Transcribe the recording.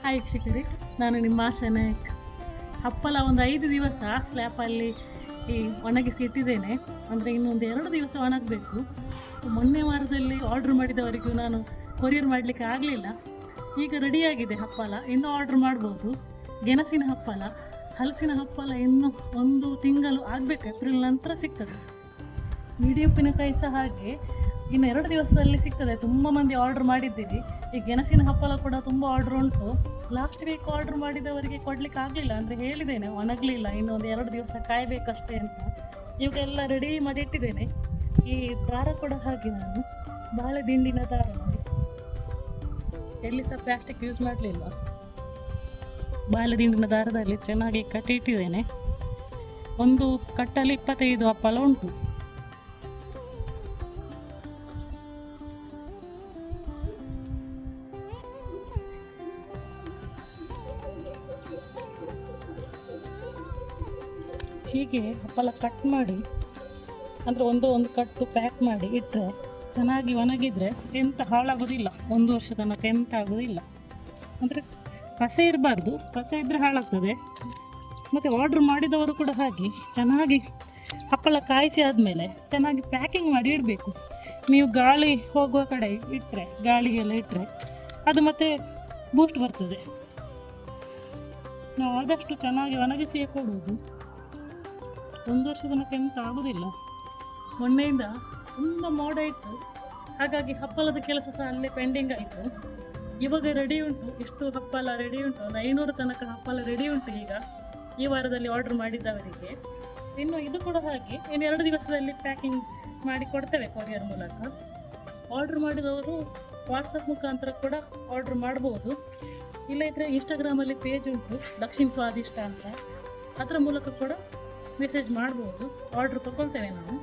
Hi ವೀಕ್ಷಕರೇ, ನಾನು ನಿಮ್ಮ ಆಶಾ ನಾಯಕ್. ಹಪ್ಪಳ ಒಂದು 5 ದಿವಸ ಸ್ಲ್ಯಾಪಲ್ಲಿ ಒಣಗಿಸಿ ಇಟ್ಟಿದ್ದೇನೆ. ಅಂದರೆ ಇನ್ನೊಂದು 2 ದಿವಸ ಒಣಗಬೇಕು. ಮೊನ್ನೆ ವಾರದಲ್ಲಿ ಆರ್ಡ್ರ್ ಮಾಡಿದವರಿಗೂ ನಾನು ಕೊರಿಯರ್ ಮಾಡಲಿಕ್ಕೆ ಆಗಲಿಲ್ಲ. ಈಗ ರೆಡಿಯಾಗಿದೆ ಹಪ್ಪಳ, ಇನ್ನೂ ಆರ್ಡ್ರ್ ಮಾಡ್ಬೋದು. ಗೆಣಸಿನ ಹಪ್ಪಳ, ಹಲಸಿನ ಹಪ್ಪಳ ಇನ್ನೂ 1 ತಿಂಗಳು ಆಗಬೇಕು, ಏಪ್ರಿಲ್ ನಂತರ ಸಿಗ್ತದೆ. ಮೀಡಿಯಂ ಉಪ್ಪಿನಕಾಯಿ ಸಹ ಹಾಗೆ ಇನ್ನು 2 ದಿವಸದಲ್ಲಿ ಸಿಗ್ತದೆ. ತುಂಬ ಮಂದಿ ಆರ್ಡ್ರ್ ಮಾಡಿದ್ದೀರಿ. ಈ ಗೆಣಸಿನ ಹಪ್ಪಳ ಕೂಡ ತುಂಬ ಆರ್ಡ್ರ್ ಉಂಟು. ಲಾಸ್ಟ್ ವೀಕ್ ಆರ್ಡ್ರ್ ಮಾಡಿದವರಿಗೆ ಕೊಡಲಿಕ್ಕೆ ಆಗಲಿಲ್ಲ, ಅಂದರೆ ಹೇಳಿದ್ದೇನೆ ಒಣಗಲಿಲ್ಲ, ಇನ್ನೊಂದು 2 ದಿವಸ ಕಾಯಬೇಕಷ್ಟೇ ಅಂತ. ಇವಾಗೆಲ್ಲ ರೆಡಿ ಮಾಡಿ ಇಟ್ಟಿದ್ದೇನೆ. ಈ ದಾರ ಕೂಡ ಹಾಗೆ ನಾನು ಬಾಳೆ ದಿಂಡಿನ ದಾರ ನೋಡಿ, ಎಲ್ಲಿ ಸಹ ಪ್ಲಾಸ್ಟಿಕ್ ಯೂಸ್ ಮಾಡಲಿಲ್ಲ. ಬಾಳೆ ದಿಂಡಿನ ದಾರದಲ್ಲಿ ಚೆನ್ನಾಗಿ ಕಟ್ಟಿ ಇಟ್ಟಿದ್ದೇನೆ. ಒಂದು ಕಟ್ಟಲ್ಲಿ 25 ಹಪ್ಪಳ ಉಂಟು. ಹೀಗೆ ಹಪ್ಪಳ ಕಟ್ ಮಾಡಿ, ಅಂದರೆ ಒಂದು ಕಟ್ಟು ಪ್ಯಾಕ್ ಮಾಡಿ ಇಟ್ಟರೆ ಚೆನ್ನಾಗಿ ಒಣಗಿದರೆ ಎಂತ ಹಾಳಾಗೋದಿಲ್ಲ. 1 ವರ್ಷ ತನಕ ಎಂತ ಆಗೋದಿಲ್ಲ. ಅಂದರೆ ಕಸ ಇರಬಾರ್ದು, ಕಸ ಇದ್ದರೆ ಹಾಳಾಗ್ತದೆ. ಮತ್ತು ಆರ್ಡ್ರ್ ಮಾಡಿದವರು ಕೂಡ ಹಾಗೆ ಚೆನ್ನಾಗಿ ಹಪ್ಪಳ ಕಾಯಿಸಿ ಆದಮೇಲೆ ಚೆನ್ನಾಗಿ ಪ್ಯಾಕಿಂಗ್ ಮಾಡಿ ಇಡಬೇಕು. ನೀವು ಗಾಳಿ ಹೋಗುವ ಕಡೆ ಇಟ್ಟರೆ, ಗಾಳಿಗೆಲ್ಲ ಇಟ್ಟರೆ ಅದು ಮತ್ತೆ ಬೂಸ್ಟ್ ಬರ್ತದೆ. ನಾವು ಆದಷ್ಟು ಚೆನ್ನಾಗಿ ಒಣಗಿಸಿಯೇ ಕೊಡುವುದು. 1 ವರ್ಷ ತನಕ ಎಂತ ಆಗೋದಿಲ್ಲ. ಮೊನ್ನೆಯಿಂದ ತುಂಬ ಮೋಡ ಇತ್ತು, ಹಾಗಾಗಿ ಹಪ್ಪಳದ ಕೆಲಸ ಸಹ ಅಲ್ಲೇ ಪೆಂಡಿಂಗ್ ಆಯಿತು. ಇವಾಗ ರೆಡಿ ಉಂಟು, ಇಷ್ಟು ಹಪ್ಪಳ ರೆಡಿ ಉಂಟು. ಒಂದು 500 ತನಕ ಹಪ್ಪಳ ರೆಡಿ ಉಂಟು ಈಗ ಈ ವಾರದಲ್ಲಿ ಆರ್ಡ್ರ್ ಮಾಡಿದ್ದವರಿಗೆ. ಇನ್ನು ಇದು ಕೂಡ ಹಾಗೆ ಇನ್ನು 2 ದಿವಸದಲ್ಲಿ ಪ್ಯಾಕಿಂಗ್ ಮಾಡಿ ಕೊಡ್ತೇವೆ ಕೊರಿಯರ್ ಮೂಲಕ. ಆರ್ಡ್ರ್ ಮಾಡಿದವರು ವಾಟ್ಸಪ್ ಮುಖಾಂತರ ಕೂಡ ಆರ್ಡ್ರ್ ಮಾಡ್ಬೋದು. ಇಲ್ಲದಿದ್ದರೆ ಇನ್ಸ್ಟಾಗ್ರಾಮಲ್ಲಿ ಪೇಜ್ ಉಂಟು, ದಕ್ಷಿಣ ಸ್ವಾದಿಷ್ಟ ಅಂತ, ಅದರ ಮೂಲಕ ಕೂಡ ಮೆಸೇಜ್ ಮಾಡ್ಬೋದು. ಆರ್ಡ್ರ್ ತಗೊಳ್ತೇವೆ ನಾವು.